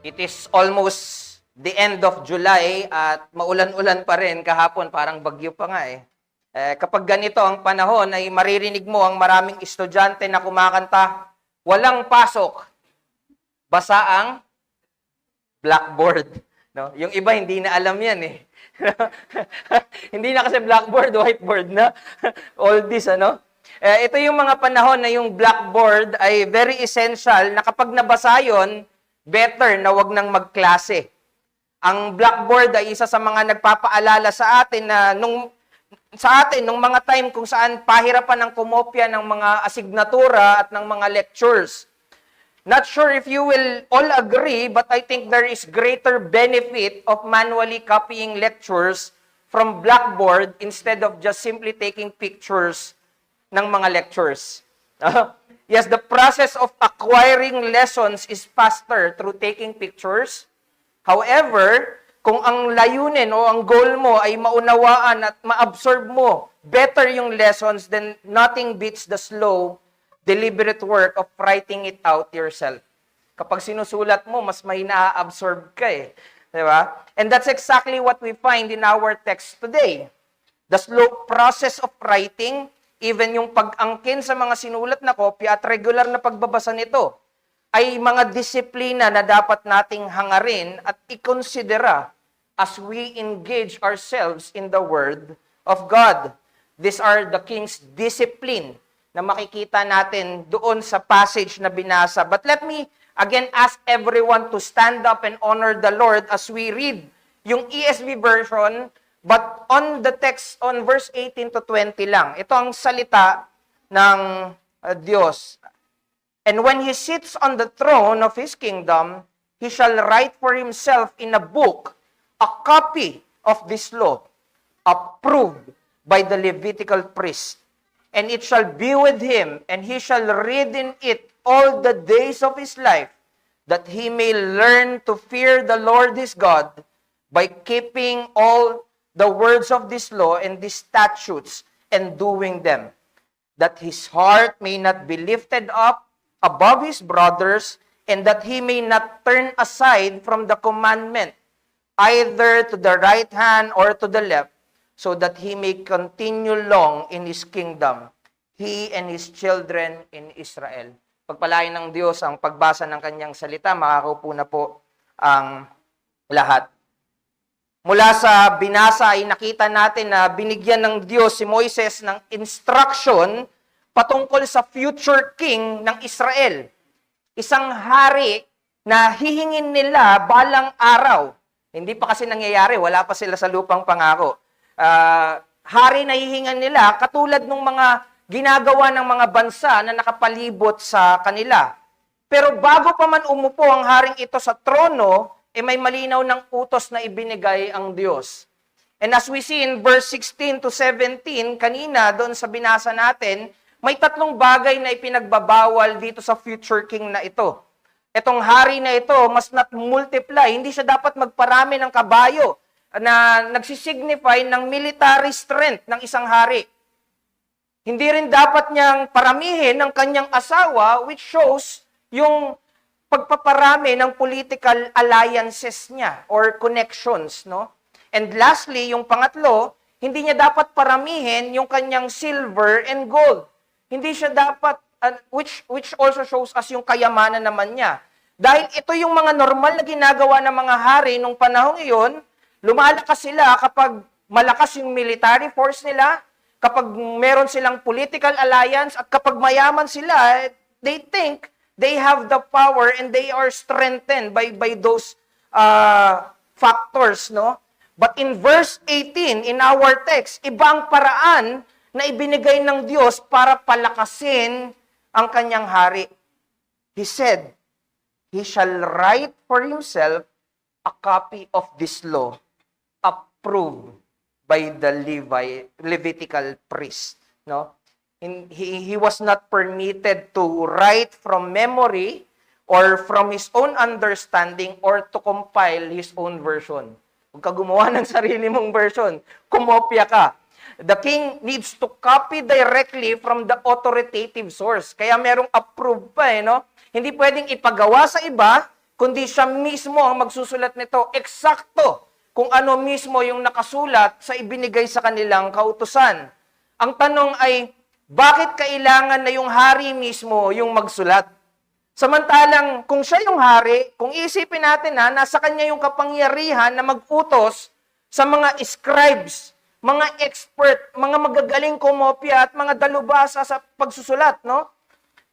It is almost the end of July at maulan-ulan pa rin kahapon, parang bagyo pa nga eh. Kapag ganito ang panahon ay maririnig mo ang maraming estudyante na kumakanta, walang pasok, basa ang blackboard. No? Yung iba hindi na alam yan eh. Hindi na kasi blackboard, whiteboard na. All this, ano? Ito yung mga panahon na yung blackboard ay very essential na kapag nabasa yun, better na wag nang magklase. Ang blackboard ay isa sa mga nagpapaalala sa atin na nung mga time kung saan pahirapan ng kumopya ng mga asignatura at ng mga lectures. Not sure if you will all agree, but I think there is greater benefit of manually copying lectures from blackboard instead of just simply taking pictures ng mga lectures. Yes, the process of acquiring lessons is faster through taking pictures. However, kung ang layunin o ang goal mo ay maunawaan at ma-absorb mo better yung lessons, then nothing beats the slow, deliberate work of writing it out yourself. Kapag sinusulat mo, mas may na-absorb ka eh. Diba? And that's exactly what we find in our text today. The slow process of writing, even yung pag-angkin sa mga sinulat na kopya at regular na pagbabasa nito, ay mga disiplina na dapat nating hangarin at ikonsidera as we engage ourselves in the Word of God. These are the King's discipline na makikita natin doon sa passage na binasa. But let me again ask everyone to stand up and honor the Lord as we read yung ESV version, but on the text, on verse 18 to 20 lang. Ito ang salita ng Diyos. And when He sits on the throne of His kingdom, He shall write for Himself in a book a copy of this law, approved by the Levitical priest. And it shall be with him, and he shall read in it all the days of his life, that he may learn to fear the Lord his God by keeping all the words of this law and these statutes and doing them, that his heart may not be lifted up above his brothers, and that he may not turn aside from the commandment, either to the right hand or to the left, so that he may continue long in his kingdom, he and his children in Israel. Pagpalain ng Diyos ang pagbasa ng kanyang salita, makakaupo na po ang lahat. Mula sa binasa ay nakita natin na binigyan ng Diyos si Moises ng instruction patungkol sa future king ng Israel. Isang hari na hihingin nila balang araw. Hindi pa kasi nangyayari, wala pa sila sa lupang pangako. Hari na hihingan nila katulad ng mga ginagawa ng mga bansa na nakapalibot sa kanila. Pero bago pa man umupo ang haring ito sa trono, may malinaw ng utos na ibinigay ang Diyos. And as we see in verse 16 to 17, kanina doon sa binasa natin, may tatlong bagay na ipinagbabawal dito sa future king na ito. Itong hari na ito must not multiply. Hindi siya dapat magparami ng kabayo na nagsisignify ng military strength ng isang hari. Hindi rin dapat niyang paramihin ng kanyang asawa, which shows yung pagpaparami ng political alliances niya or connections, no? And lastly, yung pangatlo, hindi niya dapat paramihin yung kanyang silver and gold. Hindi siya dapat, which also shows us yung kayamanan naman niya. Dahil ito yung mga normal na ginagawa ng mga hari nung panahong iyon, lumalakas sila kapag malakas yung military force nila, kapag meron silang political alliance, at kapag mayaman sila, they think they have the power and they are strengthened by those factors, no? But in verse 18, in our text, ibang paraan na ibinigay ng Diyos para palakasin ang kanyang hari. He said, He shall write for himself a copy of this law, approved by the Levitical priest. No? He was not permitted to write from memory or from his own understanding or to compile his own version. Huwag ka gumawa ng sarili mong version. Kumopya ka. The king needs to copy directly from the authoritative source. Kaya merong approved pa no? Hindi pwedeng ipagawa sa iba, kundi siya mismo ang magsusulat nito. Eksakto kung ano mismo yung nakasulat sa ibinigay sa kanilang kautusan. Ang tanong ay, bakit kailangan na yung hari mismo yung magsulat? Samantalang kung siya yung hari, kung iisipin natin na nasa kanya yung kapangyarihan na mag-utos sa mga scribes, mga expert, mga magagaling kumopya at mga dalubhasa sa pagsusulat, no?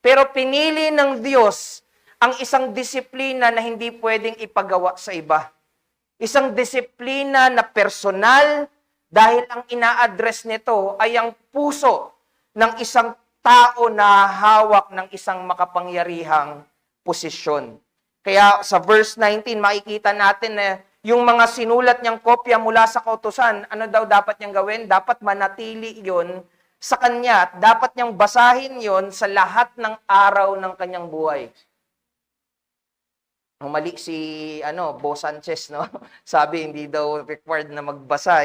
Pero pinili ng Diyos ang isang disiplina na hindi pwedeng ipagawa sa iba. Isang disiplina na personal dahil ang ina-address nito ay ang puso ng isang tao na hawak ng isang makapangyarihang posisyon. Kaya sa verse 19, makikita natin na yung mga sinulat niyang kopya mula sa kautusan, ano daw dapat niyang gawin? Dapat manatili yon sa kanya at dapat niyang basahin yon sa lahat ng araw ng kanyang buhay. Mali si Bo Sanchez, no? Sabi hindi daw required na magbasa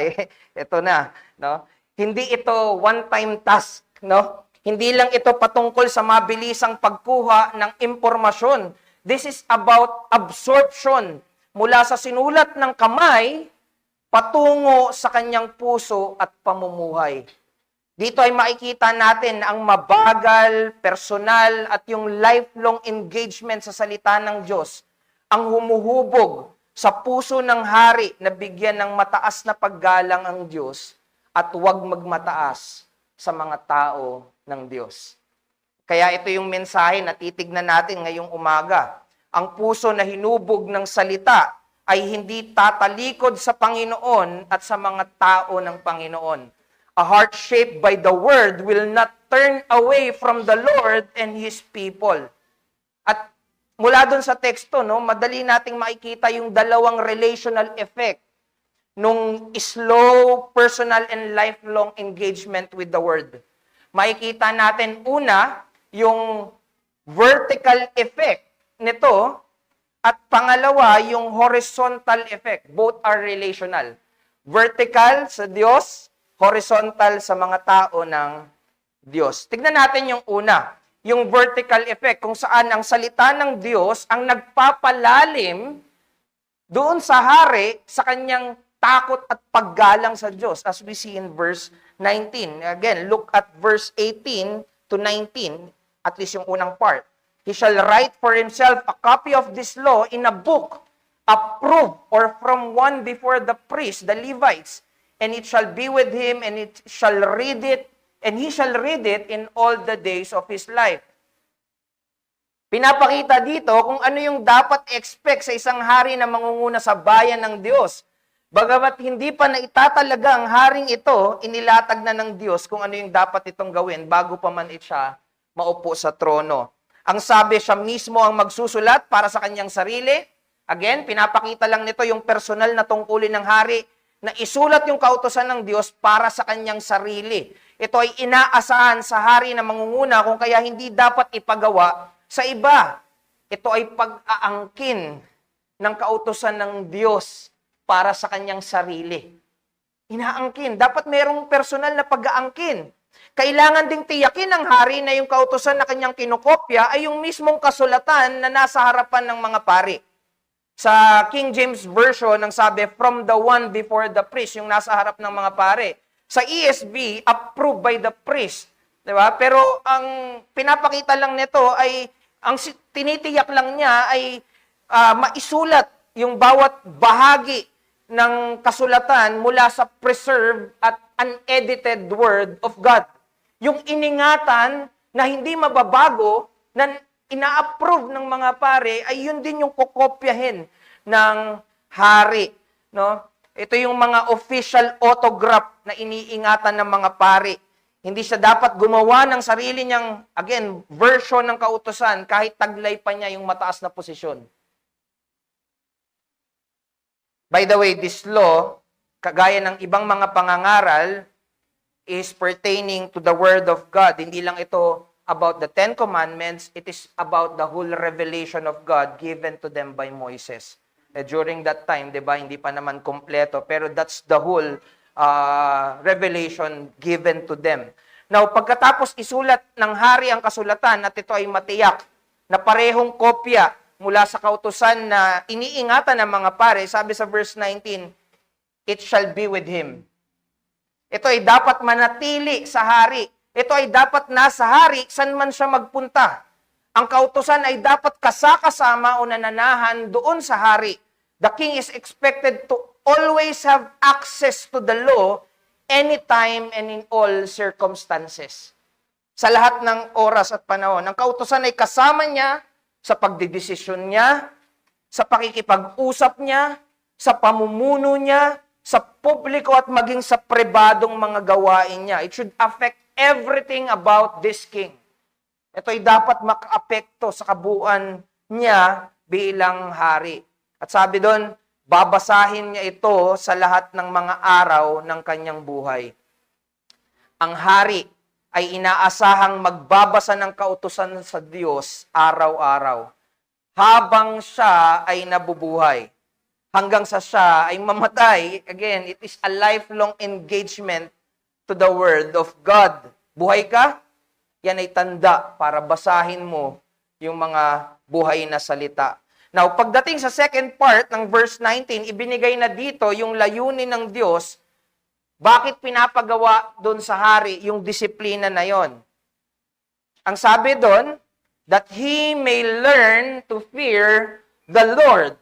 Ito na, no? Hindi ito one-time task, no? Hindi lang ito patungkol sa mabilisang pagkuha ng impormasyon. This is about absorption mula sa sinulat ng kamay patungo sa kanyang puso at pamumuhay. Dito ay makikita natin ang mabagal, personal at yung lifelong engagement sa salita ng Diyos ang humuhubog sa puso ng hari na bigyan ng mataas na paggalang ang Diyos at huwag magmataas sa mga tao ng Diyos. Kaya ito yung mensahe na titignan natin ngayong umaga. Ang puso na hinubog ng salita ay hindi tatalikod sa Panginoon at sa mga tao ng Panginoon. A heart shaped by the word will not turn away from the Lord and His people. At mula doon sa teksto, no, madali nating makikita yung dalawang relational effect nung slow, personal, and lifelong engagement with the word. Makikita natin una, yung vertical effect nito, at pangalawa, yung horizontal effect. Both are relational. Vertical sa Diyos, horizontal sa mga tao ng Diyos. Tignan natin yung una, yung vertical effect, kung saan ang salita ng Diyos ang nagpapalalim doon sa hari sa kanyang takot at paggalang sa Diyos, as we see in verse 19. Again, look at verse 18 to 19, at least yung unang part. He shall write for himself a copy of this law in a book, approved or from one before the priests, the Levites, and it shall be with him, and it shall read it, and he shall read it in all the days of his life. Pinapakita dito kung ano yung dapat expect sa isang hari na mangunguna sa bayan ng Diyos. Bagamat hindi pa naitatalaga ang haring ito, inilatag na ng Diyos kung ano yung dapat itong gawin bago pa man siya maupo sa trono. Ang sabi, siya mismo ang magsusulat para sa kanyang sarili. Again, pinapakita lang nito yung personal na tungkulin ng hari na isulat yung kautusan ng Diyos para sa kanyang sarili. Ito ay inaasahan sa hari na mangunguna kung kaya hindi dapat ipagawa sa iba. Ito ay pag-aangkin ng kautusan ng Diyos para sa kanyang sarili. Inaangkin. Dapat merong personal na pag-aangkin. Kailangan ding tiyakin ng hari na yung kautusan na kanyang kinokopya ay yung mismong kasulatan na nasa harapan ng mga pari. Sa King James Version, ang sabi, from the one before the priest, yung nasa harap ng mga pari. Sa ESV, approved by the priest. Diba? Pero ang pinapakita lang nito ay, ang tinitiyak lang niya ay maisulat yung bawat bahagi ng kasulatan mula sa preserved at unedited Word of God. Yung iningatan na hindi mababago, na ina-approve ng mga pare, ay yun din yung kokopyahin ng hari. No? Ito yung mga official autograph na iniingatan ng mga pare. Hindi siya dapat gumawa ng sarili niyang, again, version ng kautusan kahit taglay pa niya yung mataas na posisyon. By the way, this law, kagaya ng ibang mga pangangaral, is pertaining to the Word of God. Hindi lang ito about the Ten Commandments, it is about the whole revelation of God given to them by Moses. During that time, di ba, hindi pa naman kompleto, pero that's the whole revelation given to them. Now, pagkatapos isulat ng hari ang kasulatan at ito ay matiyak na parehong kopya mula sa kautusan na iniingatan ng mga pare, sabi sa verse 19, it shall be with him. Ito ay dapat manatili sa hari. Ito ay dapat nasa hari, saan man siya magpunta. Ang kautusan ay dapat kasakasama o nananahan doon sa hari. The king is expected to always have access to the law anytime and in all circumstances. Sa lahat ng oras at panahon. Ang kautusan ay kasama niya sa pagdidesisyon niya, sa pakikipag-usap niya, sa pamumuno niya, sa publiko at maging sa pribadong mga gawain niya. It should affect everything about this king. Ito ay dapat makaapekto sa kabuuan niya bilang hari. At sabi doon, babasahin niya ito sa lahat ng mga araw ng kanyang buhay. Ang hari ay inaasahang magbabasa ng kautusan sa Diyos araw-araw habang siya ay nabubuhay. Hanggang sa siya ay mamatay. Again, it is a lifelong engagement to the Word of God. Buhay ka? Yan ay tanda para basahin mo yung mga buhay na salita. Now, pagdating sa second part ng verse 19, ibinigay na dito yung layunin ng Diyos. Bakit pinapagawa doon sa hari yung disiplina na yon? Ang sabi doon, that he may learn to fear the Lord.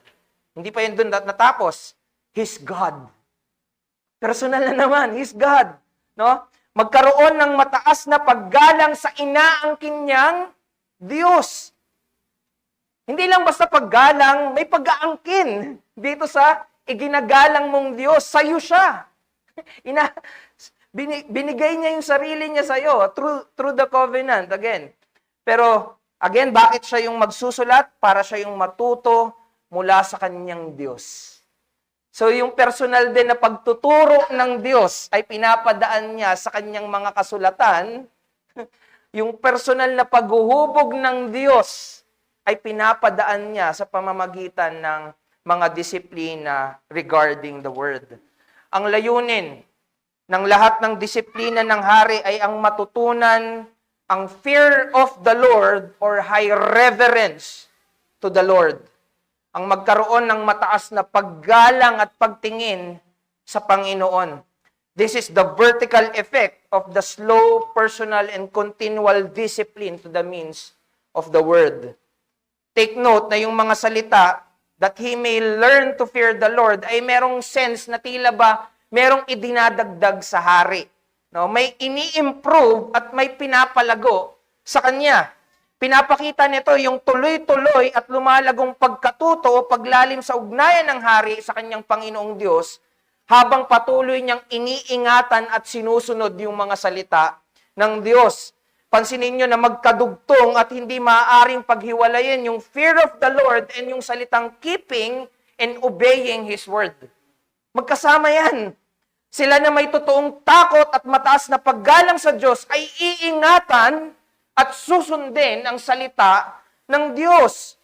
Hindi pa yun doon natapos. His God. Personal na naman, His God. No? Magkaroon ng mataas na paggalang sa inaangkin niyang Diyos. Hindi lang basta paggalang, may pag-aangkin dito sa iginagalang mong Diyos. Sa'yo siya. Binigay niya yung sarili niya sa'yo through the covenant, again. Pero, again, bakit siya yung magsusulat? Para siya yung matuto mula sa kanyang Diyos. So, yung personal din na pagtuturo ng Diyos ay pinapadaan niya sa kanyang mga kasulatan. Yung personal na paghuhubog ng Diyos ay pinapadaan niya sa pamamagitan ng mga disiplina regarding the Word. Ang layunin ng lahat ng disiplina ng hari ay ang matutunan ang fear of the Lord or high reverence to the Lord. Ang magkaroon ng mataas na paggalang at pagtingin sa Panginoon. This is the vertical effect of the slow, personal, and continual discipline to the means of the Word. Take note na yung mga salita that he may learn to fear the Lord ay merong sense na tila ba merong idinadagdag sa hari. No? May ini-improve at may pinapalago sa kanya. Pinapakita nito yung tuloy-tuloy at lumalagong pagkatuto o paglalim sa ugnayan ng hari sa kanyang Panginoong Diyos habang patuloy niyang iniingatan at sinusunod yung mga salita ng Diyos. Pansinin nyo na magkadugtong at hindi maaaring paghiwalayin yung fear of the Lord and yung salitang keeping and obeying His word. Magkasama yan. Sila na may totoong takot at mataas na paggalang sa Diyos ay iingatan at susundin ang salita ng Diyos.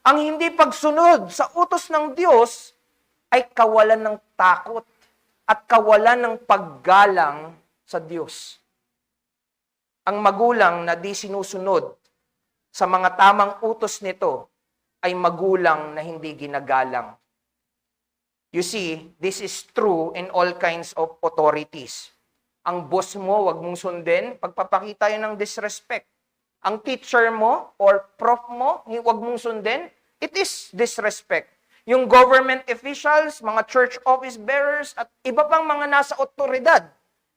Ang hindi pagsunod sa utos ng Diyos ay kawalan ng takot at kawalan ng paggalang sa Diyos. Ang magulang na di sinusunod sa mga tamang utos nito ay magulang na hindi ginagalang. You see, this is true in all kinds of authorities. Ang boss mo, wag mong sundin, pagpapakita yun ng disrespect. Ang teacher mo or prof mo, wag mong sundin, it is disrespect. Yung government officials, mga church office bearers, at iba pang mga nasa otoridad,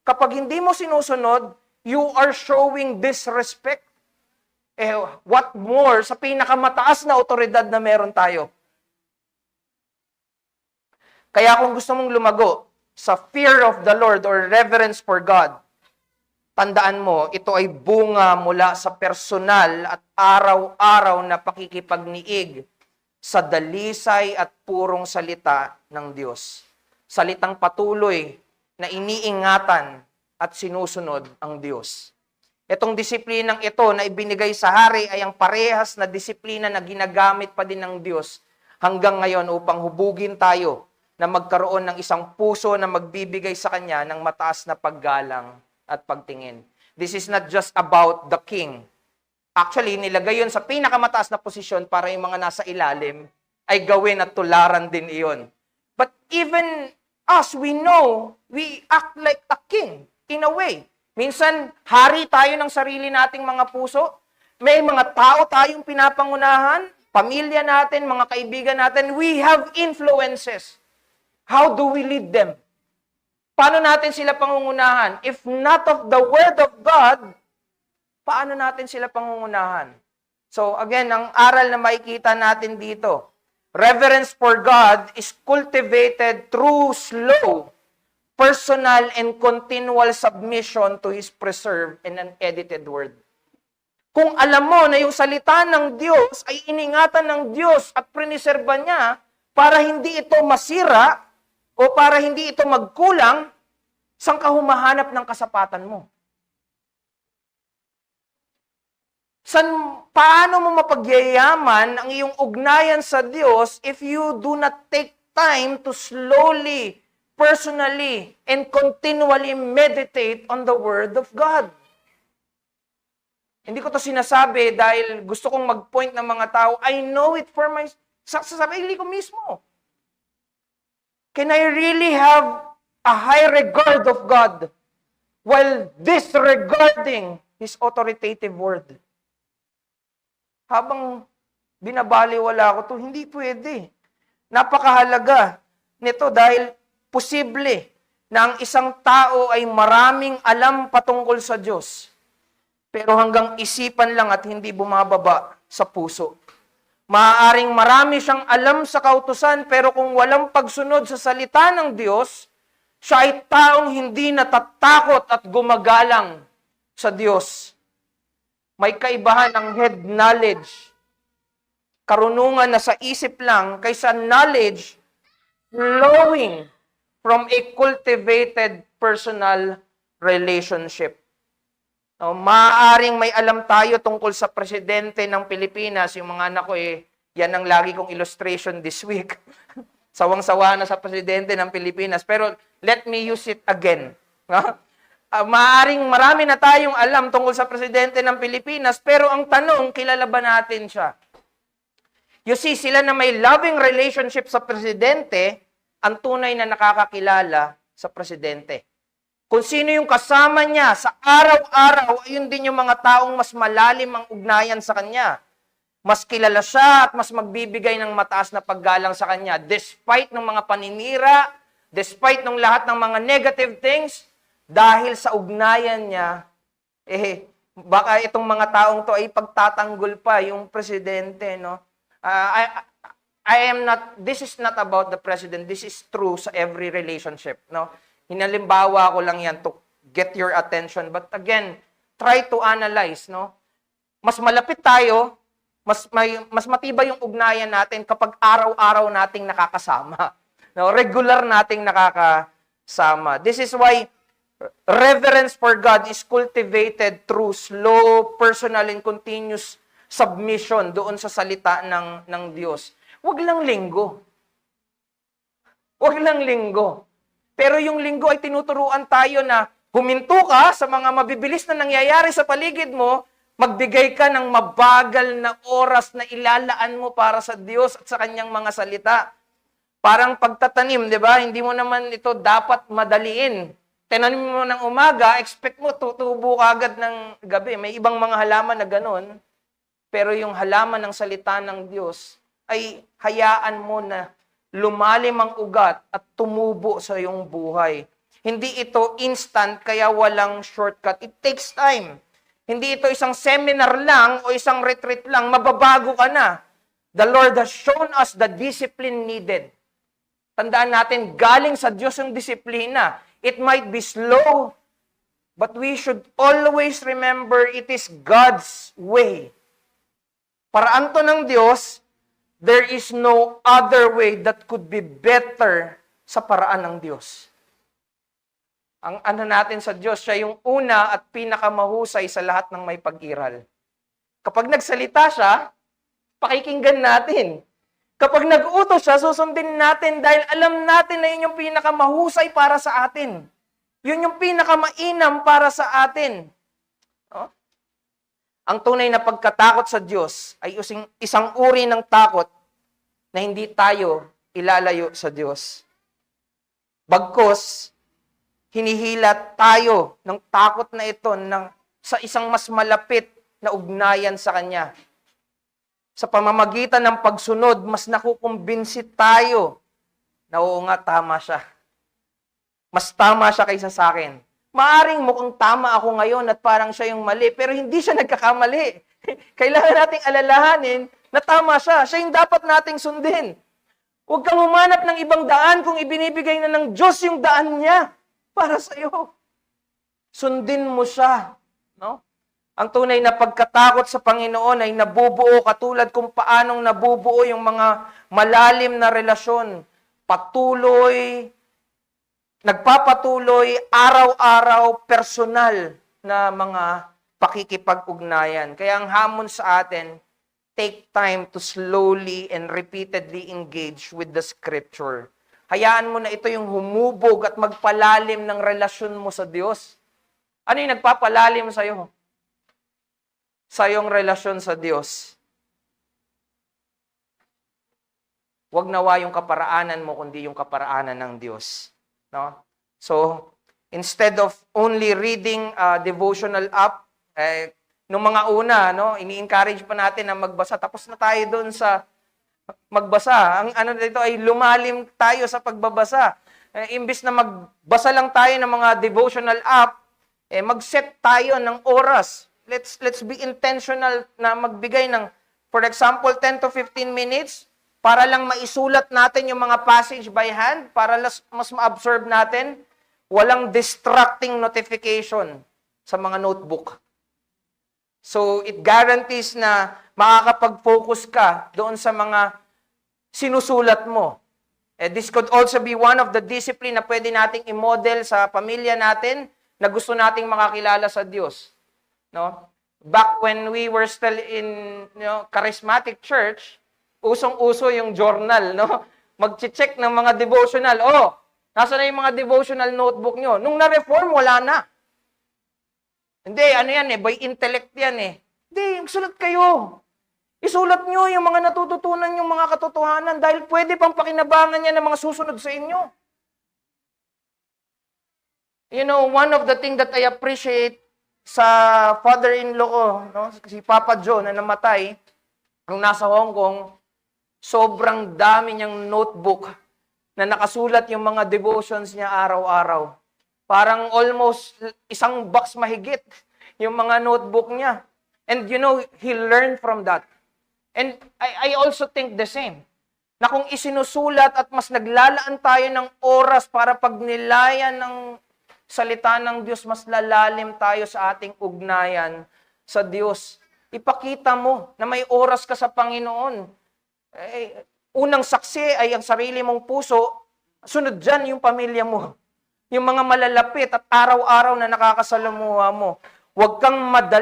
kapag hindi mo sinusunod, you are showing disrespect. What more sa pinakamataas na otoridad na meron tayo? Kaya kung gusto mong lumago sa fear of the Lord or reverence for God, tandaan mo, ito ay bunga mula sa personal at araw-araw na pakikipagniig sa dalisay at purong salita ng Diyos. Salitang patuloy na iniingatan at sinusunod ang Diyos. Itong disiplinang ito na ibinigay sa hari ay ang parehas na disiplina na ginagamit pa din ng Diyos hanggang ngayon upang hubugin tayo na magkaroon ng isang puso na magbibigay sa Kanya ng mataas na paggalang at pagtingin. This is not just about the king. Actually, nilagay yun sa pinakamataas na posisyon para yung mga nasa ilalim ay gawin at tularan din iyon. But even us, we know, we act like a king in a way. Minsan, hari tayo ng sarili nating mga puso. May mga tao tayong pinapangunahan, pamilya natin, mga kaibigan natin. We have influences. How do we lead them? Paano natin sila pangungunahan? If not of the Word of God, paano natin sila pangungunahan? So again, ang aral na makikita natin dito, reverence for God is cultivated through slow, personal, and continual submission to His preserved and unedited Word. Kung alam mo na yung salita ng Diyos ay iningatan ng Diyos at priniserba niya para hindi ito masira o para hindi ito magkulang, saan ka humahanap ng kasapatan mo? Paano mo mapagyayaman ang iyong ugnayan sa Diyos if you do not take time to slowly, personally, and continually meditate on the Word of God? Hindi ko to sinasabi dahil gusto kong mag-point ng mga tao. I know it for sa sarili ko mismo. Can I really have a high regard of God while disregarding His authoritative Word? Habang binabaliwala ko to, hindi pwede. Napakahalaga nito dahil posible na ang isang tao ay maraming alam patungkol sa Diyos, pero hanggang isipan lang at hindi bumababa sa puso. Maaaring marami siyang alam sa kautusan, pero kung walang pagsunod sa salita ng Diyos, siya ay taong hindi natatakot at gumagalang sa Diyos. May kaibahan ang head knowledge, karunungan na sa isip lang, kaysa knowledge flowing from a cultivated personal relationship. Maaaring may alam tayo tungkol sa presidente ng Pilipinas. Yung mga anak ko, yan ang lagi kong illustration this week. Sawang-sawa na sa presidente ng Pilipinas. Pero let me use it again. Maaaring marami na tayong alam tungkol sa presidente ng Pilipinas, pero ang tanong, kilala ba natin siya? You see, sila na may loving relationship sa presidente, ang tunay na nakakakilala sa presidente. Kung sino yung kasama niya sa araw-araw, ayun din yung mga taong mas malalim ang ugnayan sa kanya. Mas kilala siya at mas magbibigay ng mataas na paggalang sa kanya. Despite ng mga paninira, despite ng lahat ng mga negative things, dahil sa ugnayan niya, baka itong mga taong to ay pagtatanggol pa yung presidente, no? This is not about the president. This is true sa every relationship, no? Hinalimbawa ko lang yan to get your attention. But again, try to analyze, no? Mas malapit tayo, mas matibay yung ugnayan natin kapag araw-araw nating nakakasama. No? Regular nating nakakasama. This is why reverence for God is cultivated through slow, personal, and continuous submission doon sa salita ng Diyos. Huwag lang linggo. Huwag lang linggo. Pero yung linggo ay tinuturuan tayo na huminto ka sa mga mabibilis na nangyayari sa paligid mo, magbigay ka ng mabagal na oras na ilalaan mo para sa Diyos at sa kanyang mga salita. Parang pagtatanim, di ba? Hindi mo naman ito dapat madaliin. Tinanim mo ng umaga, expect mo tutubo ka agad ng gabi. May ibang mga halaman na ganun. Pero yung halaman ng salita ng Diyos ay hayaan mo na lumalim ang ugat at tumubo sa iyong buhay. Hindi ito instant, kaya walang shortcut. It takes time. Hindi ito isang seminar lang o isang retreat lang. Mababago ka na. The Lord has shown us the discipline needed. Tandaan natin, galing sa Diyos yung disiplina. It might be slow, but we should always remember it is God's way. Paraan to ng Diyos, there is no other way that could be better sa paraan ng Diyos. Ang ano natin sa Diyos, siya yung una at pinakamahusay sa lahat ng may pag-iral. Kapag nagsalita siya, pakikinggan natin. Kapag nag-utos siya, susundin natin dahil alam natin na yun yung pinakamahusay para sa atin. Yun yung pinakamainam para sa atin. Ang tunay na pagkatakot sa Diyos ay isang uri ng takot na hindi tayo ilalayo sa Diyos. Bagkus, hinihilat tayo ng takot na ito sa isang mas malapit na ugnayan sa Kanya. Sa pamamagitan ng pagsunod, mas nakukumbinsi tayo na oo nga, tama siya. Mas tama siya kaysa sa akin. Maaring mukhang tama ako ngayon at parang siya yung mali, pero hindi siya nagkakamali. Kailangan nating alalahanin na tama siya. Siya yung dapat nating sundin. Huwag kang humanap ng ibang daan kung ibinibigay na ng Diyos yung daan niya para sa iyo. Sundin mo siya. No? Ang tunay na pagkatakot sa Panginoon ay nabubuo katulad kung paanong nabubuo yung mga malalim na relasyon. Nagpapatuloy, araw-araw, personal na mga pakikipag-ugnayan. Kaya ang hamon sa atin, take time to slowly and repeatedly engage with the Scripture. Hayaan mo na ito yung humubog at magpalalim ng relasyon mo sa Diyos. Ano yung nagpapalalim sa'yo? Sa iyong relasyon sa Diyos. Huwag nawa yung kaparaanan mo, kundi yung kaparaanan ng Diyos. No? So, instead of only reading a devotional app, nung mga una, no, ini-encourage pa natin na magbasa. Tapos na tayo doon sa magbasa. Ang ano dito ay lumalim tayo sa pagbabasa. Imbis na magbasa lang tayo ng mga devotional app, mag-set tayo ng oras. Let's be intentional na magbigay ng, for example, 10 to 15 minutes para lang maisulat natin yung mga passage by hand, para mas ma-absorb natin. Walang distracting notification sa mga notebook. So, it guarantees na makakapag-focus ka doon sa mga sinusulat mo. This could also be one of the discipline na pwede nating i-model sa pamilya natin na gusto nating makakilala sa Diyos. No? Back when we were still in charismatic church, usong-uso yung journal, no? Mag-check ng mga devotional. Nasa na yung mga devotional notebook nyo? Nung na-reform, wala na. Hindi, ano yan by intellect yan Hindi, sulat kayo. Isulat nyo yung mga natututunan yung mga katotohanan dahil pwede pang pakinabangan yan ng mga susunod sa inyo. You know, one of the things that I appreciate sa father-in-law ko, no, si Papa Joe na namatay, nung nasa Hong Kong, sobrang dami niyang notebook na nakasulat yung mga devotions niya araw-araw. Parang almost isang box mahigit yung mga notebook niya. And you know, he learned from that. And I also think the same. Na kung isinusulat at mas naglalaan tayo ng oras para pagnilayan ng salita ng Diyos, mas lalalim tayo sa ating ugnayan sa Diyos. Ipakita mo na may oras ka sa Panginoon. Unang saksi ay ang sarili mong puso, sunod dyan yung pamilya mo. Yung mga malalapit at araw-araw na nakakasalamuha mo. Huwag kang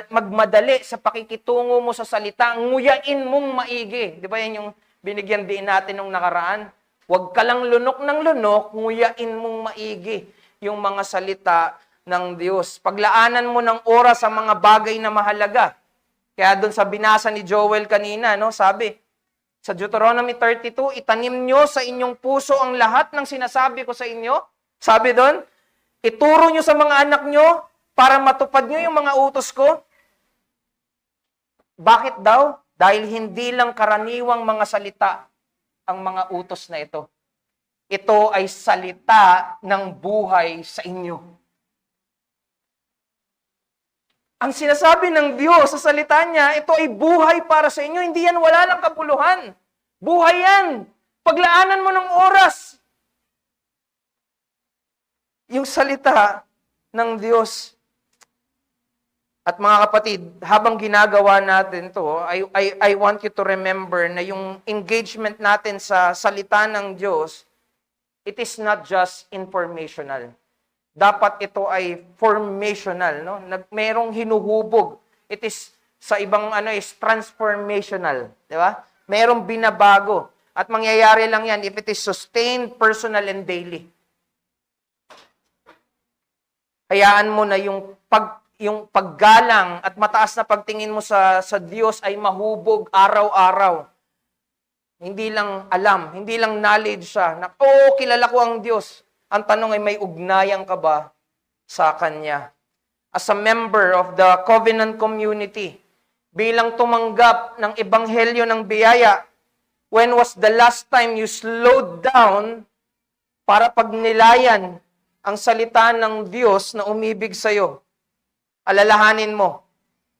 magmadali sa pakikitungo mo sa salita. Nguyain mong maigi. Di ba yan yung binigyan din natin nung nakaraan? Huwag ka lang lunok ng lunok, nguyain mong maigi yung mga salita ng Diyos. Paglaanan mo ng oras sa mga bagay na mahalaga. Kaya doon sa binasa ni Joel kanina, no, sabi, sa Deuteronomy 32, itanim nyo sa inyong puso ang lahat ng sinasabi ko sa inyo. Sabi doon, ituro nyo sa mga anak nyo para matupad nyo yung mga utos ko. Bakit daw? Dahil hindi lang karaniwang mga salita ang mga utos na ito. Ito ay salita ng buhay sa inyo. Ang sinasabi ng Diyos sa salita niya, ito ay buhay para sa inyo. Hindi yan wala lang kabuluhan. Buhay yan. Paglaanan mo ng oras. Yung salita ng Diyos. At mga kapatid, habang ginagawa natin to, I want you to remember na yung engagement natin sa salita ng Diyos, it is not just informational. Dapat ito ay formational, no? Merong hinuhubog. It is sa ibang is transformational, di ba? Merong binabago. At mangyayari lang yan if it is sustained, personal, and daily. Hayaan mo na yung paggalang at mataas na pagtingin mo sa Diyos ay mahubog araw-araw. Hindi lang alam, hindi lang knowledge siya na, kilala ko ang Diyos. Ang tanong ay may ugnayan ka ba sa Kanya? As a member of the covenant community, bilang tumanggap ng ebanghelyo ng biyaya, when was the last time you slowed down para pagnilayan ang salita ng Diyos na umibig sa iyo? Alalahanin mo,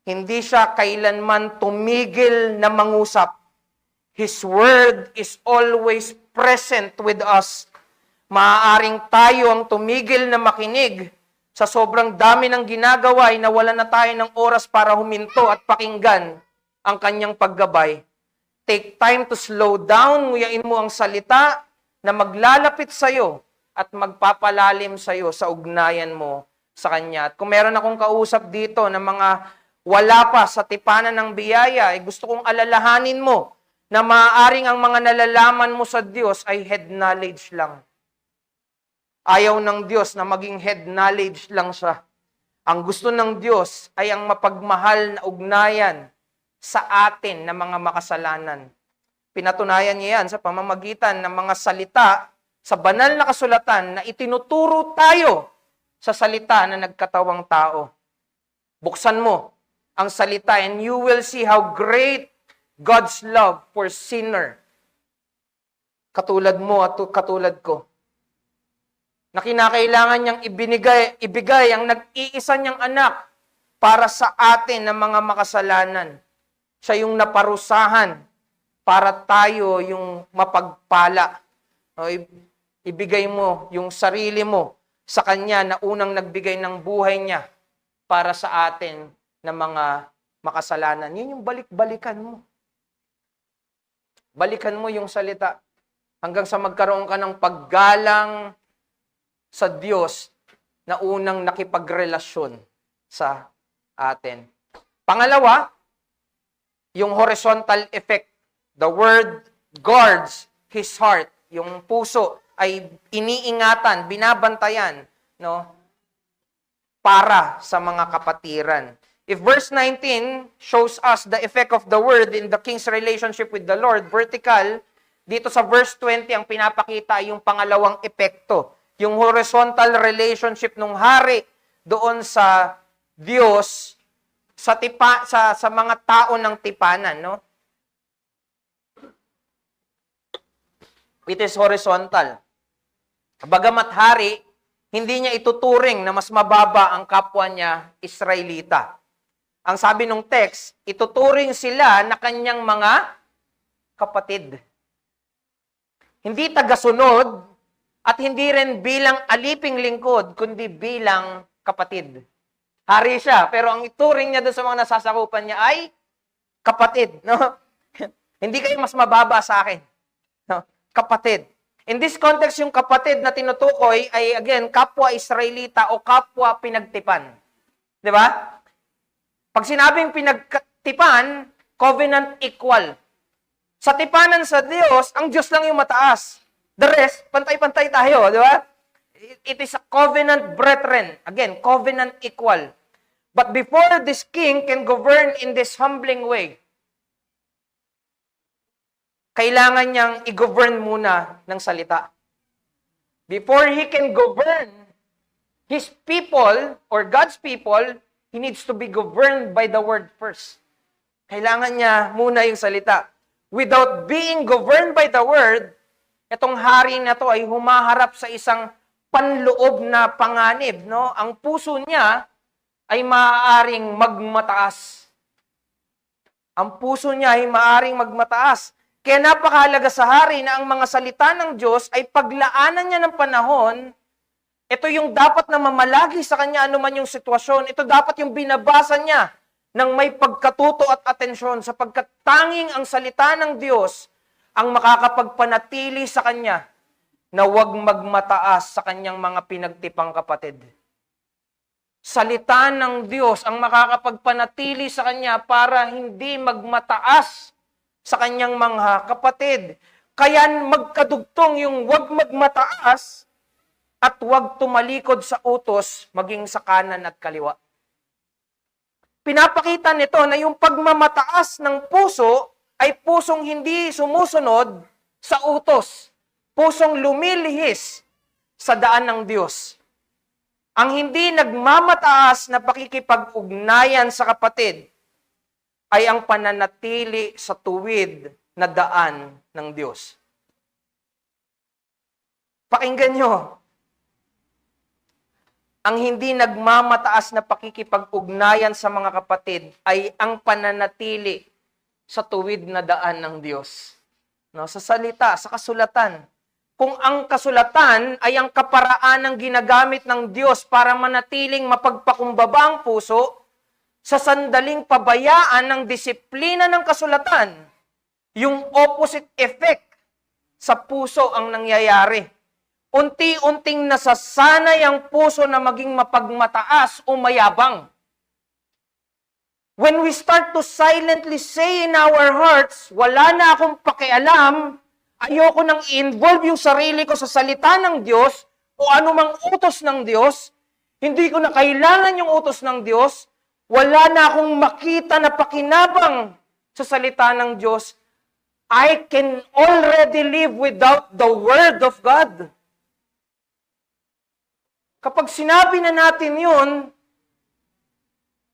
hindi siya kailanman tumigil na mangusap. His word is always present with us. Maaaring tayo ang tumigil na makinig sa sobrang dami ng ginagawa ay nawala na tayo ng oras para huminto at pakinggan ang kanyang paggabay. Take time to slow down, nguyain mo ang salita na maglalapit sa iyo at magpapalalim sa iyo sa ugnayan mo sa Kanya. At kung meron akong kausap dito na mga wala pa sa tipanan ng biyaya, ay gusto kong alalahanin mo na maaaring ang mga nalalaman mo sa Diyos ay head knowledge lang. Ayaw ng Diyos na maging head knowledge lang siya. Ang gusto ng Diyos ay ang mapagmahal na ugnayan sa atin na mga makasalanan. Pinatunayan niya yan sa pamamagitan ng mga salita sa banal na kasulatan na itinuturo tayo sa salita na nagkatawang tao. Buksan mo ang salita and you will see how great God's love for sinner. Katulad mo at katulad ko. Na kinakailangan niyang ibigay ang nag-iisa niyang anak para sa atin na mga makasalanan. Siya yung naparusahan para tayo yung mapagpala. Ibigay mo yung sarili mo sa Kanya na unang nagbigay ng buhay niya para sa atin na mga makasalanan. Yun yung balik-balikan mo. Balikan mo yung salita hanggang sa magkaroon ka ng paggalang sa Diyos na unang nakipagrelasyon sa atin. Pangalawa, yung horizontal effect. The word guards his heart. Yung puso ay iniingatan, binabantayan, no? Para sa mga kapatiran. If verse 19 shows us the effect of the word in the king's relationship with the Lord, vertical, dito sa verse 20 ang pinapakita ay yung pangalawang epekto. Yung horizontal relationship ng hari doon sa Diyos sa mga tao ng tipanan, no? It is horizontal. Bagamat hari, hindi niya ituturing na mas mababa ang kapwa niya Israelita. Ang sabi ng text, ituturing sila na kanyang mga kapatid. Hindi tagasunod at hindi rin bilang aliping lingkod, kundi bilang kapatid. Hari siya, pero ang ituring niya doon sa mga nasasakupan niya ay kapatid. No? Hindi kayo mas mababa sa akin. No? Kapatid. In this context, yung kapatid na tinutukoy ay, again, kapwa Israelita o kapwa pinagtipan. Di ba? Pag sinabing pinagtipan, covenant equal. Sa tipanan sa Diyos, ang Diyos lang yung mataas. The rest, pantay-pantay tayo, di ba? It is a covenant brethren. Again, covenant equal. But before this king can govern in this humbling way, kailangan niyang i-govern muna ng salita. Before he can govern his people or God's people, he needs to be governed by the word first. Kailangan niya muna yung salita. Without being governed by the word, itong hari na to ay humaharap sa isang panloob na panganib, no? Ang puso niya ay maaaring magmataas. Ang puso niya ay maaaring magmataas. Kaya napakahalaga sa hari na ang mga salita ng Diyos ay paglaanan niya ng panahon. Ito yung dapat na mamalagi sa kanya anuman yung sitwasyon. Ito dapat yung binabasa niya ng may pagkatuto at atensyon sapagkat tanging ang salita ng Diyos ang makakapagpanatili sa kanya na huwag magmataas sa kanyang mga pinagtipang kapatid. Salita ng Diyos ang makakapagpanatili sa kanya para hindi magmataas sa kanyang mga kapatid. Kaya magkadugtong yung huwag magmataas at huwag tumalikod sa utos maging sa kanan at kaliwa. Pinapakita nito na yung pagmamataas ng puso ay pusong hindi sumusunod sa utos. Pusong lumilihis sa daan ng Diyos. Ang hindi nagmamataas na pakikipag-ugnayan sa kapatid ay ang pananatili sa tuwid na daan ng Diyos. Pakinggan nyo. Ang hindi nagmamataas na pakikipag-ugnayan sa mga kapatid ay ang pananatili sa tuwid na daan ng Diyos. No, sa salita, sa kasulatan. Kung ang kasulatan ay ang kaparaan ng ginagamit ng Diyos para manatiling mapagpakumbaba ang puso, sa sandaling pabayaan ng disiplina ng kasulatan, yung opposite effect sa puso ang nangyayari. Unti-unting nasasanay ang puso na maging mapagmataas o mayabang. When we start to silently say in our hearts, wala na akong pakialam, ayoko nang i-involve yung sarili ko sa salita ng Diyos o anumang utos ng Diyos, hindi ko na kailangan yung utos ng Diyos, wala na akong makita na pakinabang sa salita ng Diyos, I can already live without the Word of God. Kapag sinabi na natin yun,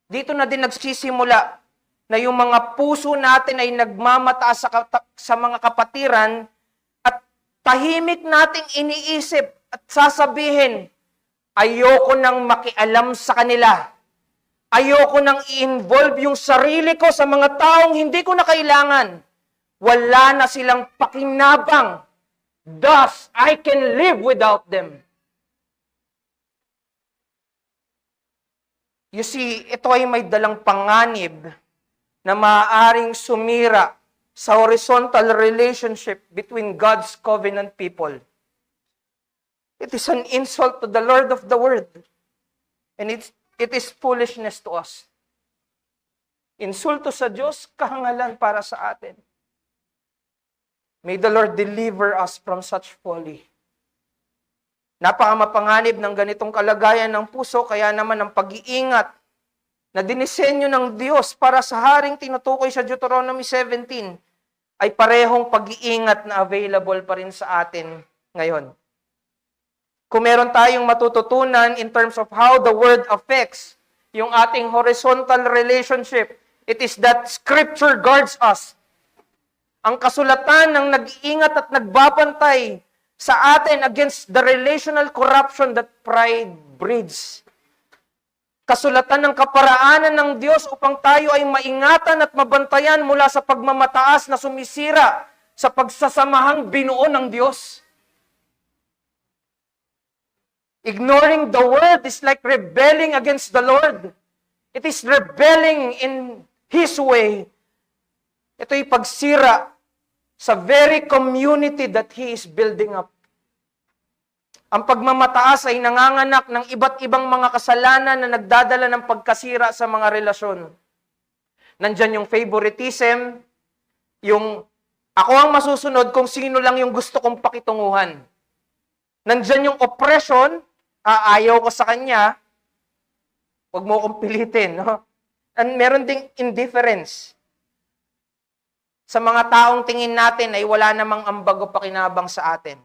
dito na din nagsisimula na yung mga puso natin ay nagmamataas sa mga kapatiran at tahimik nating iniisip at sasabihin, ayoko nang makialam sa kanila. Ayoko nang i-involve yung sarili ko sa mga taong hindi ko na kailangan. Wala na silang pakinabang. Thus, I can live without them. You see, ito ay may dalang panganib na maaaring sumira sa horizontal relationship between God's covenant people. It is an insult to the Lord of the world. And it is foolishness to us. Insulto sa Diyos, kahangalan para sa atin. May the Lord deliver us from such folly. Napakamapanganib ng ganitong kalagayan ng puso, kaya naman ang pag-iingat na dinisenyo ng Diyos para sa haring tinutukoy sa Deuteronomy 17 ay parehong pag-iingat na available pa rin sa atin ngayon. Kung meron tayong matututunan in terms of how the Word affects yung ating horizontal relationship, it is that Scripture guards us. Ang kasulatan ng nag-iingat at nagbabantay sa atin against the relational corruption that pride breeds. Kasulatan ng kaparaanan ng Diyos upang tayo ay maingatan at mabantayan mula sa pagmamataas na sumisira sa pagsasamahang binuo ng Diyos. Ignoring the Word is like rebelling against the Lord. It is rebelling in His way. Ito'y pagsira sa very community that He is building up. Ang pagmamataas ay nanganganak ng iba't ibang mga kasalanan na nagdadala ng pagkasira sa mga relasyon. Nandyan yung favoritism, yung ako ang masusunod kung sino lang yung gusto kong pakitunguhan. Nandyan yung oppression, ayaw ko sa kanya, huwag mo akong pilitin. No? And meron ding indifference. Sa mga taong tingin natin ay wala namang ambag o pakinabang sa atin.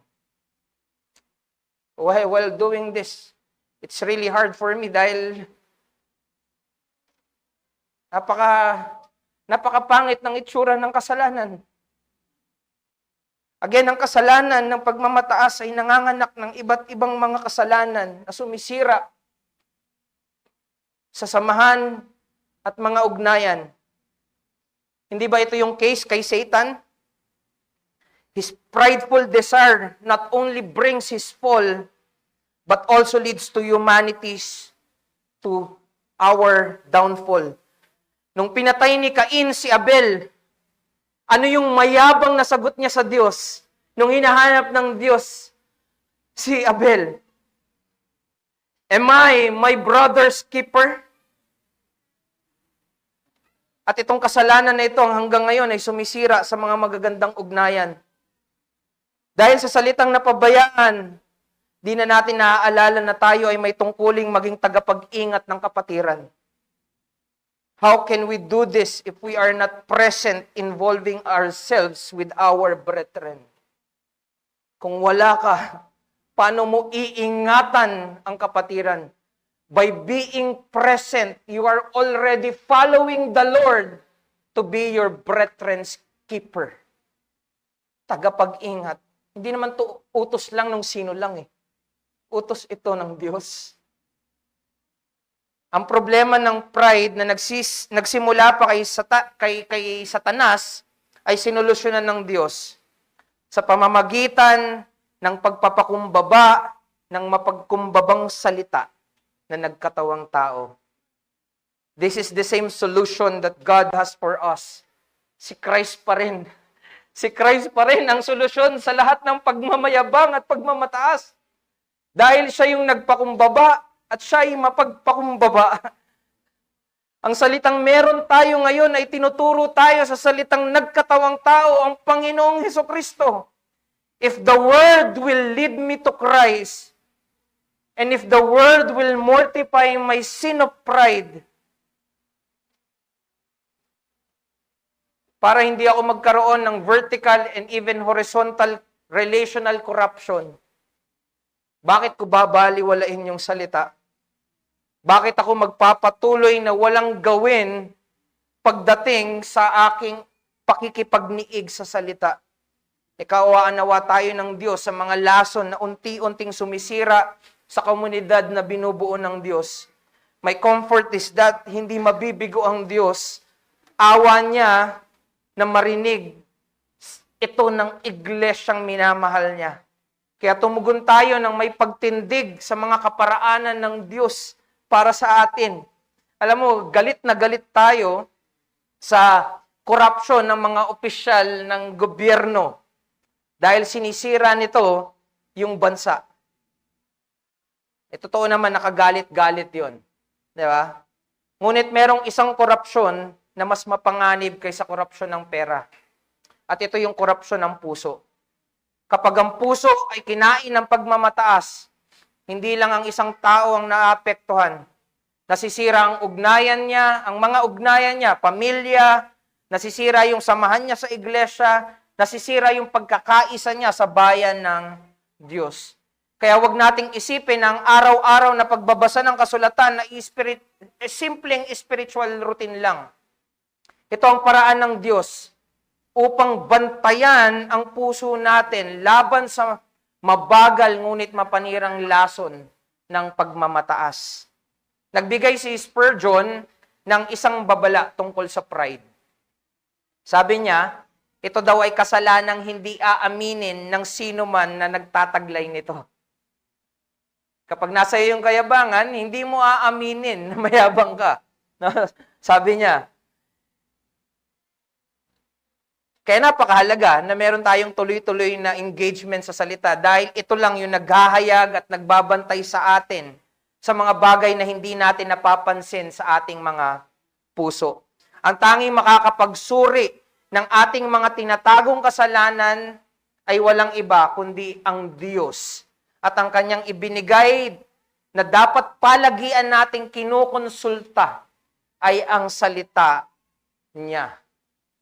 While doing this, it's really hard for me dahil napakapangit ng itsura ng kasalanan. Again, ang kasalanan ng pagmamataas ay nanganganak ng iba't ibang mga kasalanan na sumisira sa samahan at mga ugnayan. Hindi ba ito yung case kay Satan? His prideful desire not only brings his fall, but also leads to humanity's, to our downfall. Nung pinatay ni Cain si Abel, ano yung mayabang na sagot niya sa Diyos? Nung hinahanap ng Diyos si Abel, am I my brother's keeper? At itong kasalanan na ito hanggang ngayon ay sumisira sa mga magagandang ugnayan. Dahil sa salitang napabayaan, di na natin naaalala na tayo ay may tungkuling maging tagapag-ingat ng kapatiran. How can we do this if we are not present involving ourselves with our brethren? Kung wala ka, paano mo iingatan ang kapatiran? By being present, you are already following the Lord to be your brethren's keeper. Tagapag-ingat. Hindi naman to utos lang ng sino lang eh. Utos ito ng Diyos. Ang problema ng pride na nagsimula pa kay Satanas ay sinolusyonan ng Diyos sa pamamagitan ng pagpapakumbaba ng mapagkumbabang salita na nagkatawang tao. This is the same solution that God has for us. Si Christ pa rin. Si Christ pa rin ang solusyon sa lahat ng pagmamayabang at pagmamataas. Dahil siya yung nagpakumbaba at siya ay mapagpakumbaba. Ang salitang meron tayo ngayon ay tinuturo tayo sa salitang nagkatawang tao, ang Panginoong Hesukristo. If the Word will lead me to Christ, and if the Word will mortify my sin of pride, para hindi ako magkaroon ng vertical and even horizontal relational corruption, bakit ko babaliwalain yung salita? Bakit ako magpapatuloy na walang gawin pagdating sa aking pakikipagniig sa salita? Kaawaan nawa tayo ng Diyos sa mga lason na unti-unting sumisira sa komunidad na binubuo ng Diyos. My comfort is that hindi mabibigo ang Diyos. Awa niya na marinig ito ng iglesyang minamahal niya. Kaya tumugon tayo ng may pagtindig sa mga kaparaanan ng Diyos para sa atin. Alam mo, galit na galit tayo sa korupsyon ng mga opisyal ng gobyerno dahil sinisira nito yung bansa. Totoo naman, nakagalit-galit yon, di ba? Ngunit merong isang korupsyon na mas mapanganib kaysa korupsyon ng pera. At ito yung korupsyon ng puso. Kapag ang puso ay kinain ng pagmamataas, hindi lang ang isang tao ang naapektuhan. Nasisira ang ugnayan niya, ang mga ugnayan niya, pamilya, nasisira yung samahan niya sa iglesia, nasisira yung pagkakaisa niya sa bayan ng Diyos. Kaya wag nating isipin ang araw-araw na pagbabasa ng kasulatan na simpleng spiritual routine lang. Ito ang paraan ng Diyos upang bantayan ang puso natin laban sa mabagal ngunit mapanirang lason ng pagmamataas. Nagbigay si Spurgeon ng isang babala tungkol sa pride. Sabi niya, ito daw ay kasalanang hindi aaminin ng sino man na nagtataglay nito. Kapag nasa iyo yung kayabangan, hindi mo aaminin na mayabang ka. Sabi niya, kaya napakahalaga na meron tayong tuloy-tuloy na engagement sa salita dahil ito lang yung naghahayag at nagbabantay sa atin sa mga bagay na hindi natin napapansin sa ating mga puso. Ang tanging makakapagsuri ng ating mga tinatagong kasalanan ay walang iba kundi ang Diyos at ang kanyang ibinigay na dapat palagian nating kinukonsulta ay ang salita niya.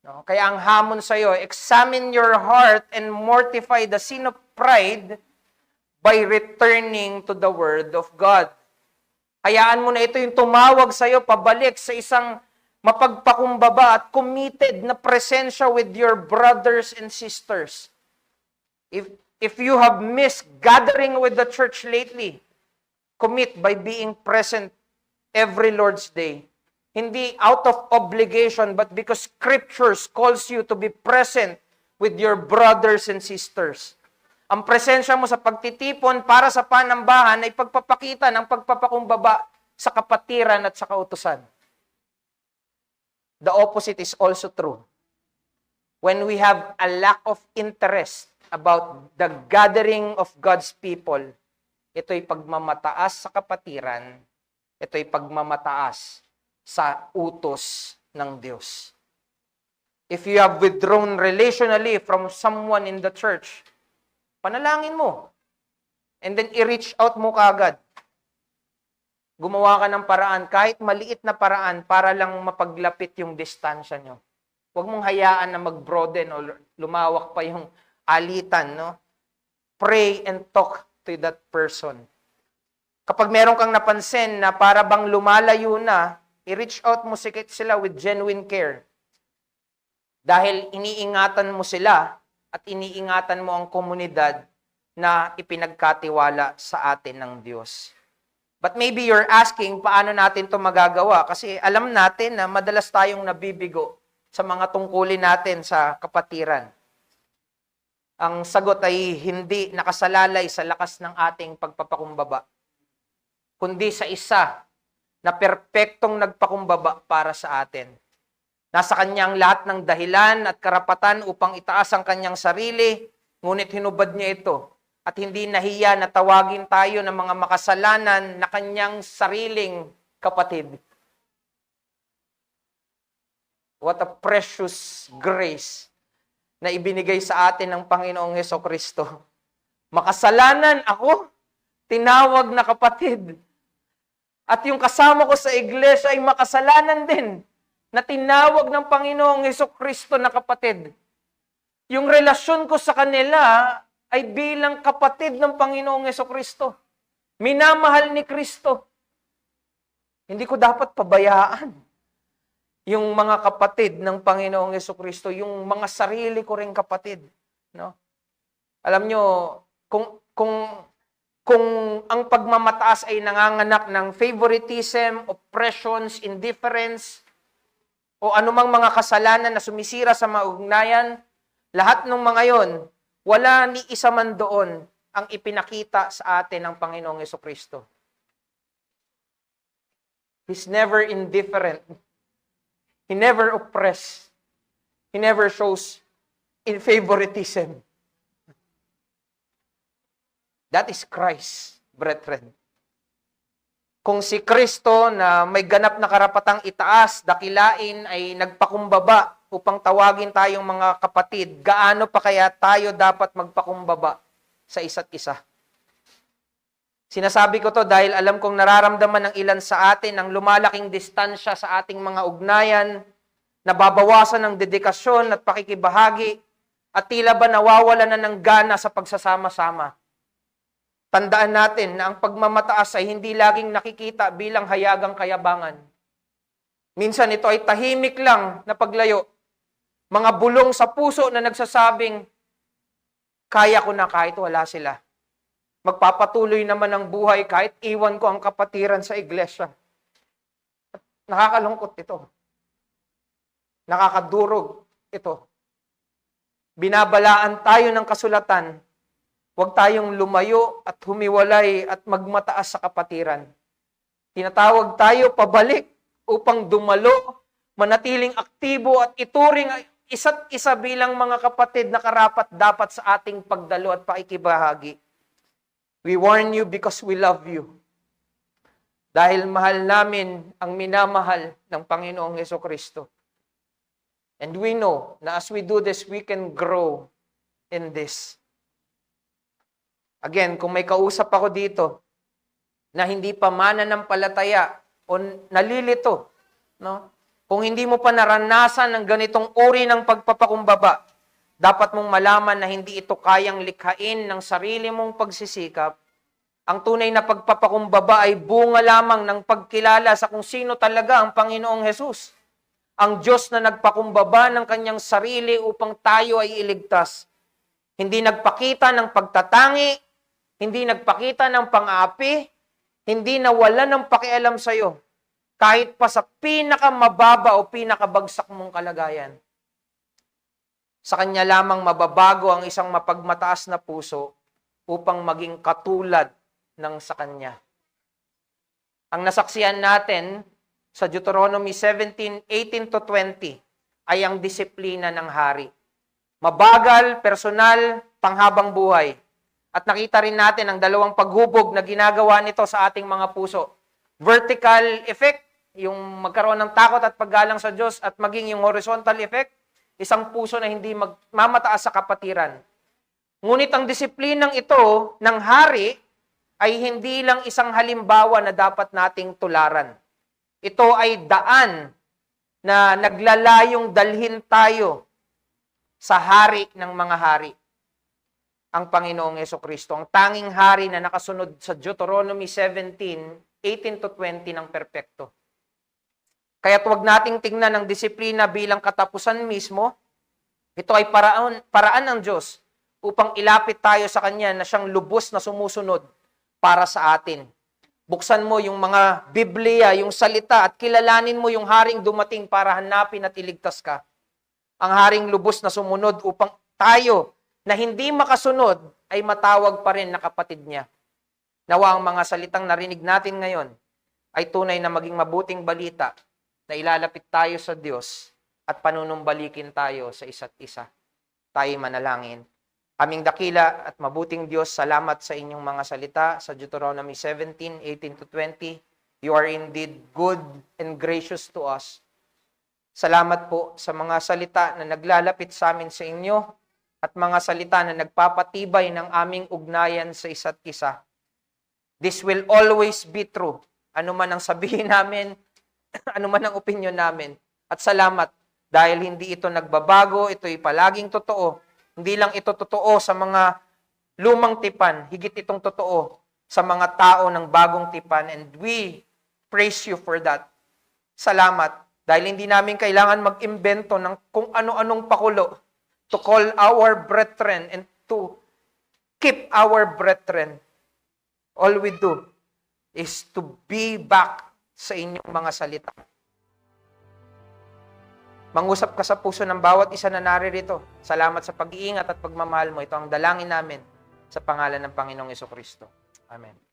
No? Kaya ang hamon sa iyo, examine your heart and mortify the sin of pride by returning to the Word of God. Hayaan mo na ito yung tumawag sa iyo pabalik sa isang mapagpakumbaba at committed na presensya with your brothers and sisters. If you have missed gathering with the church lately, commit by being present every Lord's Day. Hindi out of obligation, but because Scriptures calls you to be present with your brothers and sisters. Ang presensya mo sa pagtitipon para sa panambahan ay pagpapakita ng pagpapakumbaba sa kapatiran at sa kautusan. The opposite is also true. When we have a lack of interest about the gathering of God's people, ito'y pagmamataas sa kapatiran, ito'y pagmamataas sa utos ng Diyos. If you have withdrawn relationally from someone in the church, panalangin mo. And then i-reach out mo kaagad. gumawa ka ng paraan, kahit maliit na paraan, para lang mapaglapit yung distansya nyo. Huwag mong hayaan na mag-broaden o lumawak pa yung alitan, no? Pray and talk to that person. Kapag meron kang napansin na para bang lumalayo na, i-reach out mo sila with genuine care. Dahil iniingatan mo sila at iniingatan mo ang komunidad na ipinagkatiwala sa atin ng Diyos. But maybe you're asking, paano natin ito magagawa? Kasi alam natin na madalas tayong nabibigo sa mga tungkulin natin sa kapatiran. Ang sagot ay hindi nakasalalay sa lakas ng ating pagpapakumbaba, kundi sa isa na perpektong nagpakumbaba para sa atin. Nasa kanyang lahat ng dahilan at karapatan upang itaas ang kanyang sarili, ngunit hinubad niya ito at hindi nahiya na tawagin tayo ng mga makasalanan na kanyang sariling kapatid. What a precious grace na ibinigay sa atin ng Panginoong Hesukristo. Makasalanan ako, tinawag na kapatid. At yung kasama ko sa iglesia ay makasalanan din, na tinawag ng Panginoong Hesukristo na kapatid. Yung relasyon ko sa kanila ay bilang kapatid ng Panginoong Hesukristo. Minamahal ni Kristo. Hindi ko dapat pabayaan yung mga kapatid ng Panginoong Hesukristo, yung mga sarili ko ring kapatid. No? Alam nyo, kung ang pagmamataas ay nanganganak ng favoritism, oppressions, indifference, o anumang mga kasalanan na sumisira sa maugnayan, lahat ng mga yon, wala ni isa man doon ang ipinakita sa atin ng Panginoong Hesukristo. He's never indifferent. He never oppressed. He never shows in favoritism. That is Christ, brethren. Kung si Kristo na may ganap na karapatang itaas, dakilain, ay nagpakumbaba upang tawagin tayong mga kapatid, gaano pa kaya tayo dapat magpakumbaba sa isa't isa? Sinasabi ko to dahil alam kong nararamdaman ng ilan sa atin ang lumalaking distansya sa ating mga ugnayan, nababawasan ng dedikasyon at pakikibahagi, at tila ba nawawala na ng gana sa pagsasama-sama. Tandaan natin na ang pagmamataas ay hindi laging nakikita bilang hayagang kayabangan. Minsan ito ay tahimik lang na paglayo. Mga bulong sa puso na nagsasabing, kaya ko na kahit wala sila. Magpapatuloy naman ang buhay kahit iwan ko ang kapatiran sa iglesia. Nakakalungkot ito. Nakakadurog ito. Binabalaan tayo ng kasulatan. Huwag tayong lumayo at humiwalay at magmataas sa kapatiran. Tinatawag tayo pabalik upang dumalo, manatiling aktibo at ituring isa't isa bilang mga kapatid na karapat dapat sa ating pagdalo at pakikibahagi. We warn you because we love you. Dahil mahal namin ang minamahal ng Panginoong Hesukristo. And we know na as we do this, we can grow in this. Again, kung may kausap ako dito na hindi pa mananampalataya o nalilito, no? Kung hindi mo pa naranasan ng ganitong uri ng pagpapakumbaba, dapat mong malaman na hindi ito kayang likhain ng sarili mong pagsisikap. Ang tunay na pagpapakumbaba ay bunga lamang ng pagkilala sa kung sino talaga ang Panginoong Hesus. Ang Diyos na nagpakumbaba ng kanyang sarili upang tayo ay iligtas. Hindi nagpakita ng pagtatangi, hindi nagpakita ng pang-aapi, hindi nawala ng pakialam sa iyo, kahit pa sa pinakamababa o pinakabagsak mong kalagayan. Sa Kanya lamang mababago ang isang mapagmataas na puso upang maging katulad ng sa Kanya. Ang nasaksihan natin sa Deuteronomy 17:18-20 ay ang disiplina ng hari. Mabagal, personal, panghabang buhay. At nakita rin natin ang dalawang paghubog na ginagawa nito sa ating mga puso. Vertical effect, yung magkaroon ng takot at paggalang sa Diyos, at maging yung horizontal effect, isang puso na hindi mamataas sa kapatiran. Ngunit ang disiplinang ito ng hari ay hindi lang isang halimbawa na dapat nating tularan. Ito ay daan na naglalayong dalhin tayo sa hari ng mga hari, ang Panginoong Jesucristo, ang tanging hari na nakasunod sa Deuteronomy 17:18 to 20 ng perpekto. Kaya't huwag nating tingnan ang disiplina bilang katapusan mismo. Ito ay paraan ng Diyos upang ilapit tayo sa Kanya na siyang lubos na sumusunod para sa atin. Buksan mo yung mga Biblia, yung salita, at kilalanin mo yung haring dumating para hanapin at iligtas ka. Ang haring lubos na sumunod upang tayo na hindi makasunod ay matawag pa rin na kapatid niya. Nawa ang mga salitang narinig natin ngayon ay tunay na maging mabuting balita na ilalapit tayo sa Diyos at panunumbalikin tayo sa isa't isa. Tayo manalangin. Aming dakila at mabuting Diyos, salamat sa inyong mga salita sa Deuteronomy 17:18 to 20. You are indeed good and gracious to us. Salamat po sa mga salita na naglalapit sa amin sa inyo at mga salita na nagpapatibay ng aming ugnayan sa isa't isa. This will always be true. Ano man ang sabihin namin, ano man ang opinion namin. At salamat dahil hindi ito nagbabago, ito'y palaging totoo. Hindi lang ito totoo sa mga lumang tipan, higit itong totoo sa mga tao ng bagong tipan. And we praise you for that. Salamat dahil hindi namin kailangan mag-imbento ng kung ano-anong pakulo to call our brethren and to keep our brethren. All we do is to be back sa inyong mga salita. Mangusap ka sa puso ng bawat isa na naririto. Salamat sa pag-iingat at pagmamahal mo. Ito ang dalangin namin sa pangalan ng Panginoong Jesucristo. Amen.